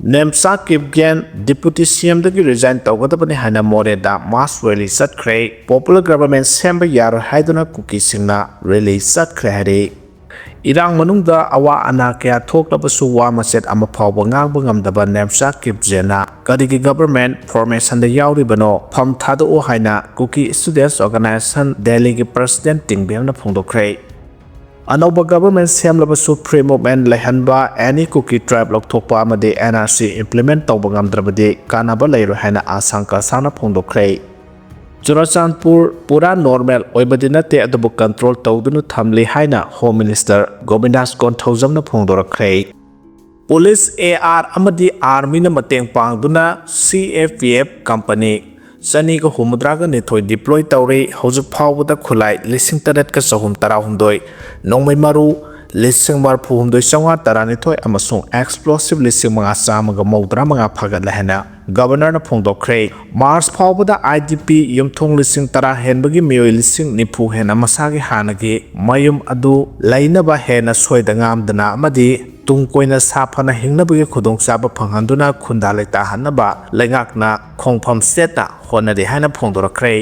Nemsa Kipgen Deputy CM dagi resign tawgadabani haina Moreh da mass rally satkhre popular government semba yar haiduna Kuki singna rally satkhre hari Erang manungda awa ana kaya thoklabasu wa maset ama phawba ngangba ngamdaba Nemsa Kipjena kadigi government formation da yauribano pham thado haina Kuki Students Organization Delhi gi president tingbemna phongdokre Anova government semlabasu free movement lehanba any Kuki tribe lokthokpa amade NRC implement tawba ngamdrabade kanaba leiro haina asanka sana phongdokre Ccpur pura normal oibadi nate adubu control tawdunu thamli haina Home Minister Govindas Konthojamna phongdorakre Police AR amadi army na mateng pangduna CFPF company Sani ko humudraga nitoy deploy tawri haujuk phawbada khulai lising taret ka sahum tarahumdoi nongmai maru lising mar phuhumdoi sanga taranitoy amasung explosive lising mga samaga maudra mga phagat lahena Governor na phongdokre Mars phawbada IDP yumthong lising tara henbagi miyoi lising nipu hena masagi hanagi mayum adu lainaba hena soida ngamdana amadi tungkoina saphana hingnabagi khudongchaba phanghanduna khunda leita hanaba lengakna khongpham setna honade haina phongdorakre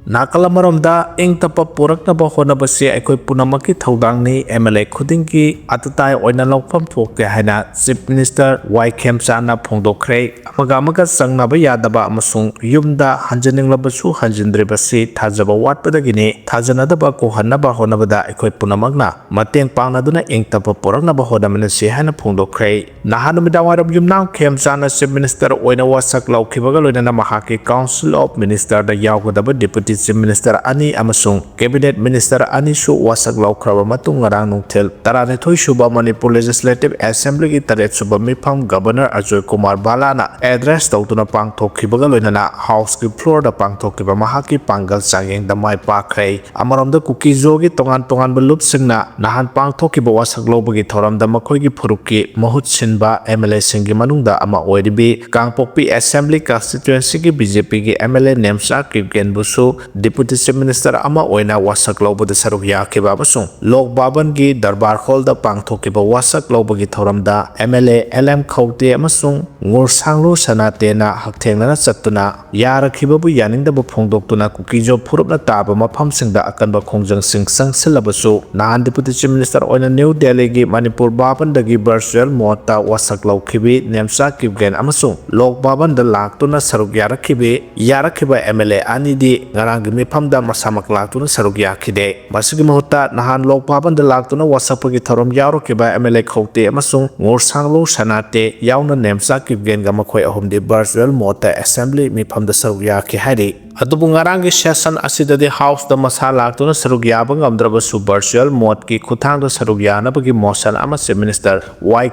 Nakalamaramda ingtapa puraknaba honabase aikoi punamaki thaudangni MLA khudingki atutai oina lokpham thokte haina Chief Minister khemchand na phongdokre amaga sangnaba yadaba amasung yumda hanjaninglabsu hanjindribasi thajaba watpadagini thajanadaba ko hannaba honabada aikoi punamakna mateng pangnaduna ingtapa puraknaba honamina se haina phongdokre nahanumidawairam yumnang khemchand na Chief Minister oina wasak laukhibaga loinana mahaki Council of Minister da yawgadaba Deputy Chief Minister ani amasung Cabinet Minister ani su wasak laukraba matung ngarang nungthel taranithoi suba Manipur Legislative Assembly gi taret suba Mitam Governor Ajay Kumar Balana address tawtuna pangthokhibaga loinana House ki floor da pangthokhiba mahaki pangal changeng da mai pakhre amaramda Kuki jogi tongan belup singna nahan pangthokhiba wasak lobagi thoramda makhoigi phurukki mahut sinba MLA singi manungda ama oiribi Kangpokpi Assembly constituency gi BJP gi MLA Nemsa Kipgen busu Deputy Chief Minister ama oina wasak lobada saruk yakhiba amasung Lok Bhavan gi Darbar Hall da pangthokiba wasak lobagi thoramda MLA LM Khawte amasung ngursanglu sanate na hakthengna chattuna yarakhibabu yaningdabu phongdoktuna Kuki jo phurupna taba maphamsingda akanba khongjang sing sangsilabasu nahan Deputy Chief Minister oina New Delhi gi Manipur Bhavan dagi virtual mota wasak lawkhibi Nemsa Kipgen amasung Lok Bhavan da laktuna saruk yarakhiba MLA ani di ngarang Mipamda masamak laktuna saruk yakhide masigi mahutta nahan Lok Bhavan da laktuna wasapagi thorom yawrokiba MLA Khawte amasung ngursanglu sanate yawna Nemsa Kipgen ga makhoi ahumdi virtual mota assembly mipamda saruk yakhi hari adubu ngarangi session asidadi house da masa laktuna saruk yaba ngamdrabasu virtual mode ki khuthangda saruk yanabagi motion ama Chief Minister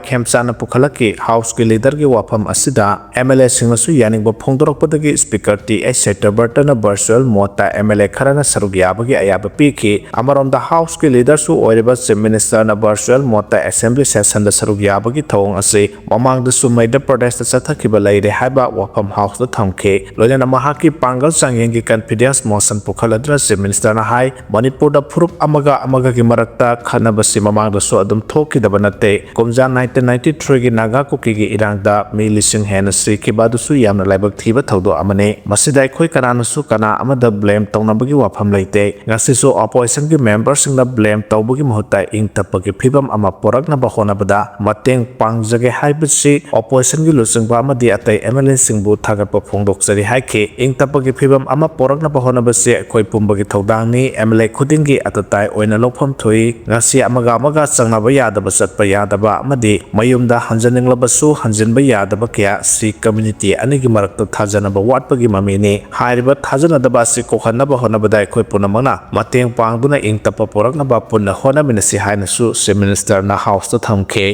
khemchand pukhalaki house ki leader gi wafam asida MLA singnasu yaningba phongdorakpadagi speaker T.H. Setterbertana virtual mota MLA kharana saruk yabagi ayaba piki amaramda house ki leader su oiriba Chief Minister na virtual mota assembly session da saruk yabagi thawng ase mamangda su Madhya Pradesh da chathakiba leire haiba wafam house da thamke loina mahaki pangal changengi confidence motion pukhaladra Chief Minister na hai Manipur da phurup amaga gi marakta khanabasi mamangda su adum thokidaba nate kumja 1993 gi naga Kuki gi Erang da mi lising hena sikibadu su yamna laibak thiba thawdo amane masida khoi kana su kana amada blame tawnabagi wafam leite ngasisu opposition gi members singna blame tawbagi mahutta ingtapagi phibam ama porakna bahonabada mateng pangjage haibasi opposition gi lusingba amadi atai MLA singbu thagatpa phongdoksari haike ingtapagi phibam ama porakna bahonabase khoi pumbagi thodangni MLA khudingi atatai oina lokpham thui ngasi amaga changnaba yadaba chatpa yadaba amadi mayumda hanjaninglabasu hanjinba yadaba kya si community anigi marakta thajanaba watpagi mamini hairiba thajanadaba si kokhanaba honabada khoi punamana mateng pangduna ingtapa poraknaba punna honaminasi hainasu Chief Minister na house ta thamke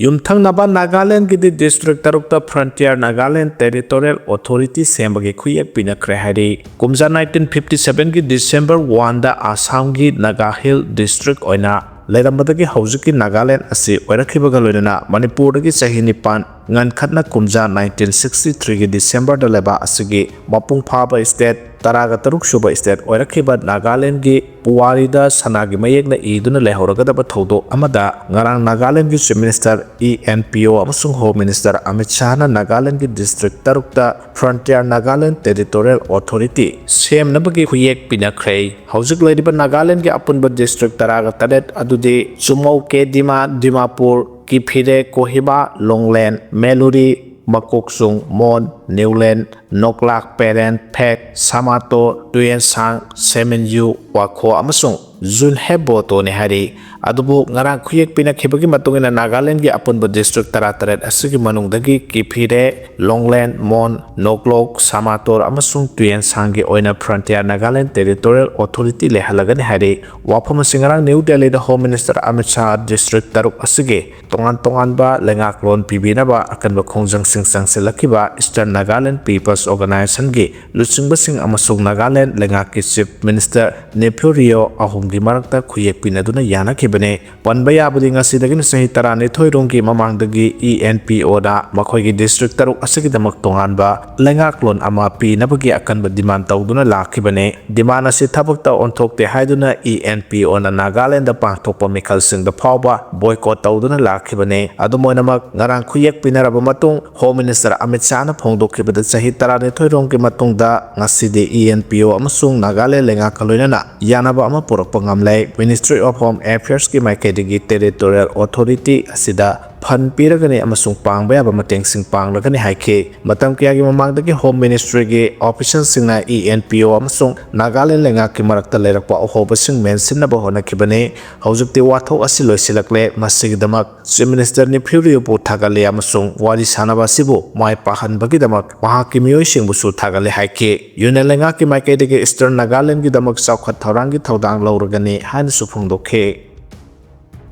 Yumthangnaba Nagaland gi district tarukta Frontier Nagaland Territorial Authority sembagi khuyak pinakhre hari kumja 1957 gi December 1 da Assam gi Naga Hill district oina Leirambadagi Haujiki Nagaland asi oirakhibaga loinana Manipur gi chahi 9 ngankhadna kumja 1963 gi December da leba asigi mapung phaba state taraga taruk suba state oirakhiba Nagaland gi Puwari da sanagi mayekna iduna lehoragadaba thodo amada ngarang Nagaland gi Chief Minister ENPO amasung Home Minister Amit Shah na Nagaland gi district tarukta Frontier Nagaland Territorial Authority semnabagi huyek pinakhre hojik leriba Nagaland gi apunba district taraga taret adudi Chumau ke Dimapur hwkhre Kohima Longland Meluri Makoksung Mon Newland Noklak Peren Phek Samato Tuyansang Semenyu Wakho amasung Zun Heboto ni hari adubu ngarang khuyek pinakhibagi matungina Nagaland gi apunba district tarataret asigi manungdagi hwkhre Longland Mon Noklok Samator amasung Tuyansang gi oina Frontier Nagaland Territorial Authority lehalagani hari wafam singarang New Delhi da Home Minister Amit Shah district taruk asigi tongan ba lengaklon pibinaba akanba khongjang singsang selakiba Eastern Nagaland People's Organization gi luchingba sing amasung Nagaland lengaki Chief Minister Nephurio ahum gi marakta khuyek pinaduna yana bane panbaya budi ngasidagi sahi tarani thoironggi mamangdagi ENPO da makhoigi district taruk asigi damak tonganba lengaklon ama pi nabagi akanba demand tawduna lakhibane demand asi thabakta onthokte haiduna ENPO na Nagaland da pangthokpa mikhal sing da phawba boycott tawduna lakhibane adumoinamak ngarang khuyek pinaraba matung Home Minister Amit Shah na phongdokhibada sahi tarani thoironggi matungda ngasidi ENPO amasung Nagaland lengakaloinana yanaba ama purakpa ngamlai Ministry of Home Affairs ki maikaidagi Territorial Authority asida fan piragani amasung pangba yaba mateng sing panglagani haike matam kiyagi mamangdagi Home Ministry gi official singna ENPO amasung Nagaland lengaki marakta lerakpa ahoba sing mensinaba honakibane hojukti wathok asi loisilakle masigidamak Chief Minister Nephurio bu thagale amasung wari sanaba sibu mai pahanbagi damak mahaki miyoi singbu su thagale haike yuna lengaki maikaidagi Eastern Nagaland gi damak saukhat thaurangi thaudang lawragani haina su phongdokhe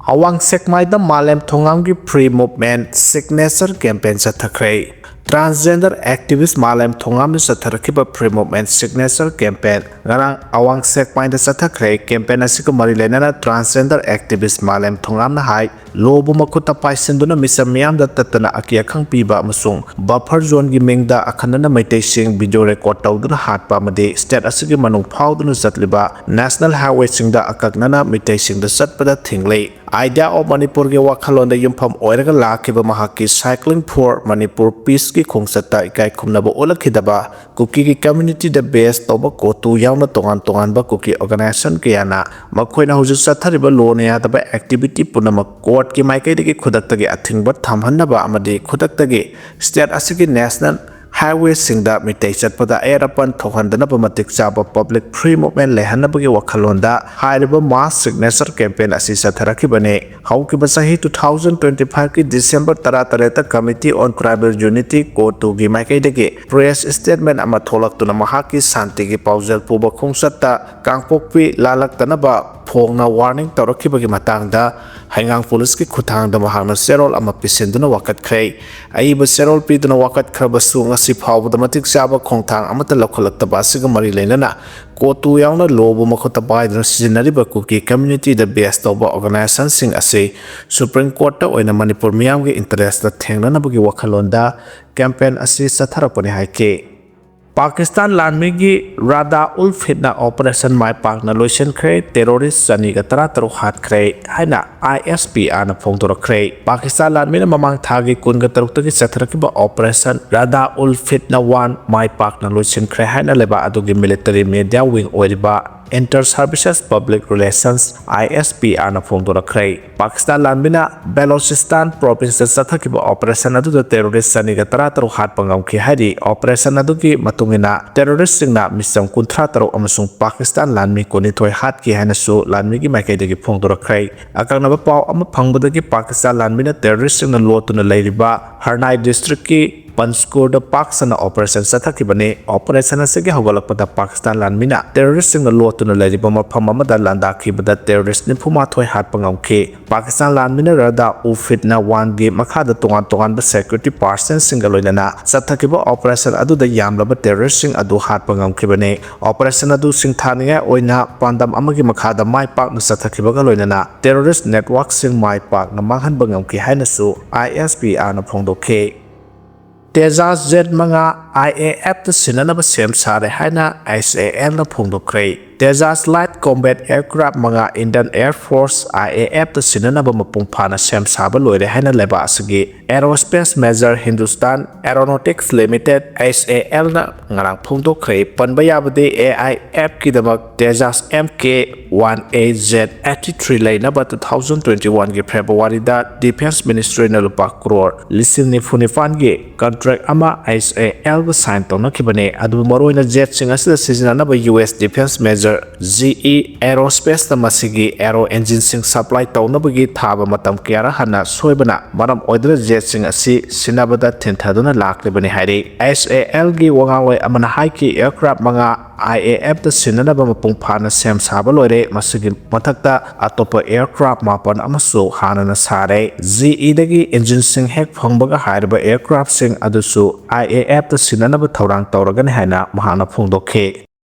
Awang Sekmaida Malem Thongamgi Pre-Movement Signature Campaign Sathakre Transgender Activist Malem Thongam Satharakiba Pre-Movement Signature Campaign Ngarang Awang Sekmaida Sathakre Campaign asiko marilenana Transgender Activist Malem Thongam na hai lobu makuta paisenduna misam miyam da tatana akia khang piba amasung buffer zone gi mengda akhanana maitai sing video record tawduna hatpa made state asigi manung phawduna zatliba National Highway singda akaknana maitai singda satpada thinglei idea of Manipur ge wakhalonda yumpham oiraga lakhiba mahaki cycling for Manipur peace ki khongsatta ikai khumnaba olakhidaba Kuki ki community da base toba kotu yauna tongan ba Kuki organization kiyana makhoina hujik sathariba loneya taba activity punama court ki maikaidagi khudaktagi athingba thamhannaba amadi khudaktagi state asigi national highway singda mitai chatpada airapan thokhandanaba matik chaba public free movement lehanabagi wakhalonda hairiba mass signature campaign asi satharakibane haukiba sahi 2025 ki December 13 Committee on Tribal Unity Kotu gi maikaidagi press statement ama tholaktuna mahaki santi gi paujal puba khongsatta kangpokpi lalaktanaba phongna warning tawrakibagi matangda hangang police ki khuthangda mahangna serol ama pisenduna wakat khrei aiba serol piduna wakat khrabasu ngasi phawbada matik chaba khongthang amata lokholakta basiga mari leinana kotu yauna lobu makhota baidna sijinariba Kuki community da base toba organization sing ase Supreme Court ta oina Manipur miyam gi interest da thengnanabagi wakhalonda campaign ase satharapani haike Pakistan landmigi Rada ul fitna operation mai pakna loision khre terrorist sani ga tara hat khre haina ISP ana phongdor khre Pakistan landmina mamang thagi kun ga taruk tagi satharakiba operation Rada ul fitna 1 mai pakna loision khre haina leba adugi military media wing oiriba Inter Services Public Relations ISP ana phongdor khre Pakistan landmina Balochistan province sathakiba operation adu da terrorist sani ga tara hat pangam khi hari operation adu ki matungina terrorist singna misam kunthra taro amasung Pakistan landmi koni thoi hat ki haina su landmi gi maikaidagi phongdor khre akangna ba paw ama phangbadagi Pakistan landmina terrorist singna lotuna leiriba Harnai district ki Panchkur da Pakistan operation sathakibane operation asigi hawalakpada Pakistan landmina terrorist singna lotuna leiriba mafam amada landakhibada terrorist ni phuma thoi hat pangamkhe Pakistan landmina Rada ufitna 1 gi makhada tongan ba security persons singa loinana sathakiba operation adu da yamlaba terrorist sing adu hat pangamkhibane operation adu singthaniga oina pandam amagi makhada mai pak na sathakibaga loinana terrorist network sing mai pak na manghan bangamkhe haina su ISP ana phongdokhe Tejas Z-5 IAF-ꯇ ꯁꯤꯟꯅꯅꯕ ꯁꯦꯝ ꯁꯥꯔꯦ ꯍꯥꯏꯅ SALꯅ ꯐꯣꯡꯗꯣꯛꯈ꯭ꯔꯦ꯫ Tejas Light Combat Aircraft 5 Indian Air Force IAF-ꯇ ꯁꯤꯟꯅꯅꯕ ꯃꯄꯨꯡ ꯐꯥꯅ ꯁꯦꯝ ꯁꯥꯕ ꯂꯣꯏꯔꯦ ꯍꯥꯏꯅ ꯂꯩꯕꯥꯛ ꯑꯁꯤꯒꯤ Aerospace Major Hindustan Aeronautics Limited SALꯅ ꯉꯔꯥꯡ ꯐꯣꯡꯗꯣꯛꯈ꯭ꯔꯦ꯫ ꯄꯟꯕ ꯌꯥꯕꯗꯤ AIF-ꯀꯤꯗꯃꯛ Tejas MK-1AZ-83 ꯂꯩꯅꯕ 2021ꯒꯤ ꯐꯦꯕ꯭ꯔꯨꯋꯥꯔꯤꯗ ꯗꯤꯐꯦꯟꯁ ꯃꯤꯅꯤꯁꯇ꯭ꯔꯤꯅ ꯂꯨꯄꯥ ꯀ꯭ꯔꯣꯔ 94,000ꯒꯤ ꯀꯟꯇ꯭ꯔꯦꯛ ꯑꯃ SALꯒ ꯁꯥꯏꯟ ꯇꯧꯅꯈꯤꯕꯅꯤ꯫ ꯑꯗꯨꯕꯨ ꯃꯔꯨꯑꯣꯏꯅ ꯖꯦꯠꯁꯤꯡ ꯑꯁꯤꯗ ꯁꯤꯖꯤꯟꯅꯅꯕ US Defense Major GE Aerospaceꯅ ꯃꯁꯤꯒꯤ ꯑꯦꯔꯣ ꯑꯦꯟꯖꯤꯟꯁꯤꯡ ꯁꯄ꯭ꯂꯥꯏ ꯇꯧꯅꯕꯒꯤ ꯊꯥꯕ ꯃꯇꯝ ꯀꯌꯥꯔꯛ ꯍꯟꯅ ꯁꯣꯏꯕꯅ ꯃꯔꯝ ꯑꯣꯏꯗꯨꯅ ꯖꯦꯠꯁꯤꯡ ꯑꯁꯤ ꯁꯤꯟꯅꯕꯗ ꯊꯤꯟꯊꯗꯨꯅ ꯂꯥꯛꯂꯤꯕꯅꯤ ꯍꯥꯏꯔꯤ꯫ SALꯒꯤ ꯋꯥꯉꯥꯡꯂꯣꯏ ꯑꯃꯅ ꯍꯥꯏꯈꯤ ꯑꯦꯌꯔꯀ꯭ꯔꯥꯐ 5 IAF-ꯇ ꯁꯤꯟꯅꯅꯕ ꯃꯄꯨꯡ ꯐꯥꯅ ꯁꯦꯝ ꯁꯥꯕ ꯂꯣꯏꯔꯦ꯫ ꯃꯁꯤꯒꯤ ꯃꯊꯛꯇ ꯑꯇꯣꯞꯄ ꯑꯦꯌꯔꯀ꯭ꯔꯥꯐ 9 ꯑꯃꯁꯨ ꯍꯥꯟꯅꯅ ꯁꯥꯔꯦ꯫ GEꯗꯒꯤ ꯏꯟꯖꯤꯟꯁꯤꯡ ꯍꯦꯛ ꯐꯪꯕꯒ ꯍꯥꯏꯔꯤꯕ ꯑꯦꯌꯔꯀ꯭ꯔꯥꯐꯁꯤꯡ ꯑꯗꯨꯁꯨ IAF-ꯇ ꯁꯤꯟꯅꯅꯕ ꯊꯧꯔꯥꯡ ꯇꯧꯔꯒꯅꯤ ꯍꯥꯏꯅ ꯃꯍꯥꯛꯅ ꯐꯣꯡꯗꯣꯛꯈꯤ꯫